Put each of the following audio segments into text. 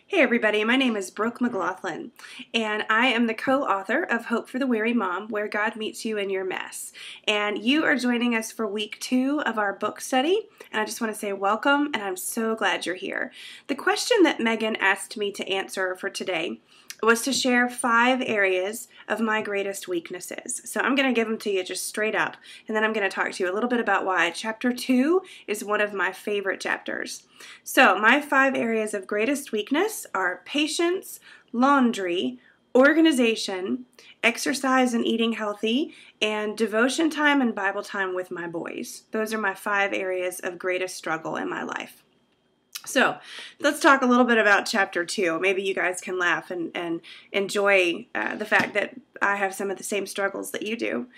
Hey everybody, my name is Brooke McLaughlin, and I am the co-author of Hope for the Weary Mom, Where God Meets You in Your Mess. And you are joining us for week 2 of our book study, and I just want to say welcome, and I'm so glad you're here. The question that Megan asked me to answer for today was to share 5 areas of my greatest weaknesses. So I'm going to give them to you just straight up, and then I'm going to talk to you a little bit about why chapter 2 is one of my favorite chapters. So my 5 areas of greatest weakness are patience, laundry, organization, exercise and eating healthy, and devotion time and Bible time with my boys. Those are my 5 areas of greatest struggle in my life. So let's talk a little bit about chapter 2. Maybe you guys can laugh and enjoy the fact that I have some of the same struggles that you do.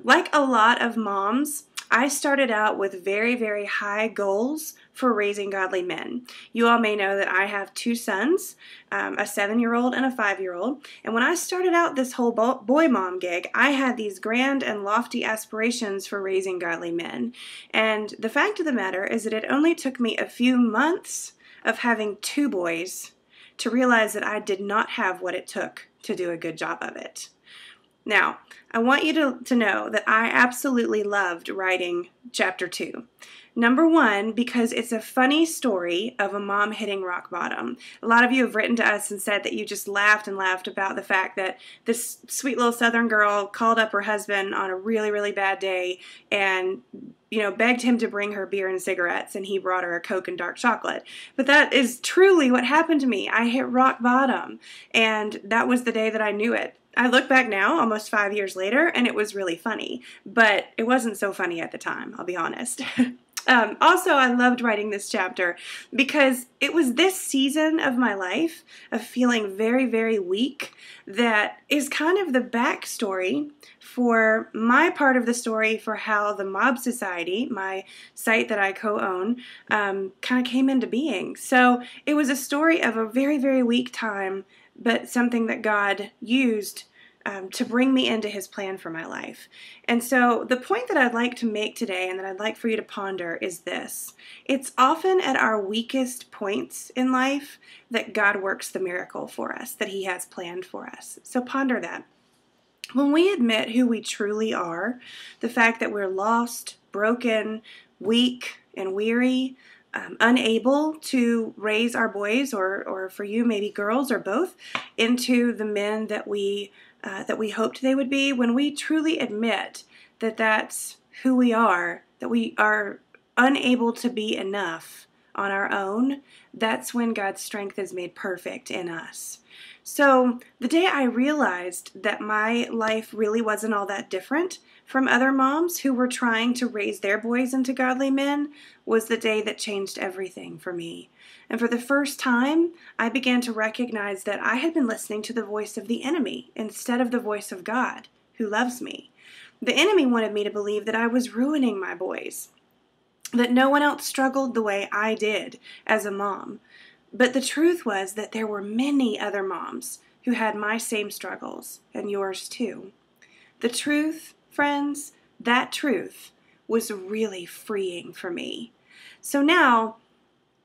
Like a lot of moms, I started out with very, very high goals for raising godly men. You all may know that I have 2 sons, a 7-year-old and a 5-year-old. And when I started out this whole boy mom gig, I had these grand and lofty aspirations for raising godly men. And the fact of the matter is that it only took me a few months of having 2 boys to realize that I did not have what it took to do a good job of it. Now, I want you to know that I absolutely loved writing chapter 2. Number 1, because it's a funny story of a mom hitting rock bottom. A lot of you have written to us and said that you just laughed and laughed about the fact that this sweet little Southern girl called up her husband on a really, really bad day and begged him to bring her beer and cigarettes, and he brought her a Coke and dark chocolate. But that is truly what happened to me. I hit rock bottom, and that was the day that I knew it. I look back now, almost 5 years later, and it was really funny, but it wasn't so funny at the time, I'll be honest. Also, I loved writing this chapter because it was this season of my life of feeling very, very weak that is kind of the backstory for my part of the story for how the Mob Society, my site that I co-own, kind of came into being. So it was a story of a very, very weak time, but something that God used to bring me into His plan for my life. And so the point that I'd like to make today and that I'd like for you to ponder is this. It's often at our weakest points in life that God works the miracle for us, that He has planned for us. So ponder that. When we admit who we truly are, the fact that we're lost, broken, weak, and weary, unable to raise our boys, or for you maybe girls or both, into the men that we hoped they would be, when we truly admit that that's who we are, that we are unable to be enough on our own, that's when God's strength is made perfect in us. So the day I realized that my life really wasn't all that different from other moms who were trying to raise their boys into godly men was the day that changed everything for me. And for the first time, I began to recognize that I had been listening to the voice of the enemy instead of the voice of God, who loves me. The enemy wanted me to believe that I was ruining my boys, that no one else struggled the way I did as a mom. But the truth was that there were many other moms who had my same struggles, and yours too. The truth, friends, that truth was really freeing for me. So now,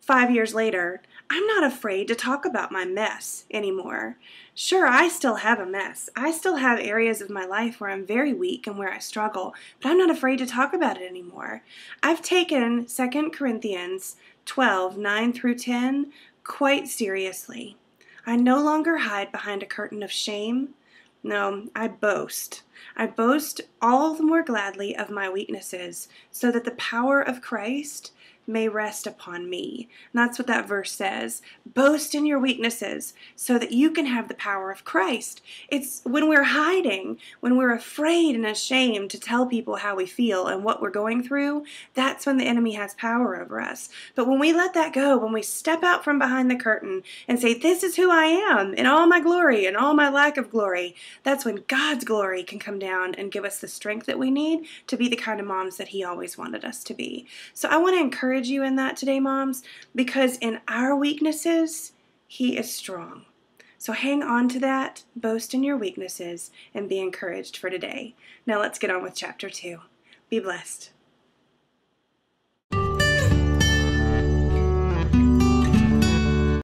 5 years later, I'm not afraid to talk about my mess anymore. Sure, I still have a mess. I still have areas of my life where I'm very weak and where I struggle, but I'm not afraid to talk about it anymore. I've taken 2 Corinthians 12, 9 through 10 quite seriously. I no longer hide behind a curtain of shame. No, I boast. I boast all the more gladly of my weaknesses, so that the power of Christ may rest upon me. And that's what that verse says. Boast in your weaknesses so that you can have the power of Christ. It's when we're hiding, when we're afraid and ashamed to tell people how we feel and what we're going through, that's when the enemy has power over us. But when we let that go, when we step out from behind the curtain and say, this is who I am in all my glory and all my lack of glory, that's when God's glory can come down and give us the strength that we need to be the kind of moms that He always wanted us to be. So I want to encourage you in that today, moms, because in our weaknesses, He is strong. So hang on to that, boast in your weaknesses, and be encouraged for today. Now let's get on with chapter 2. Be blessed.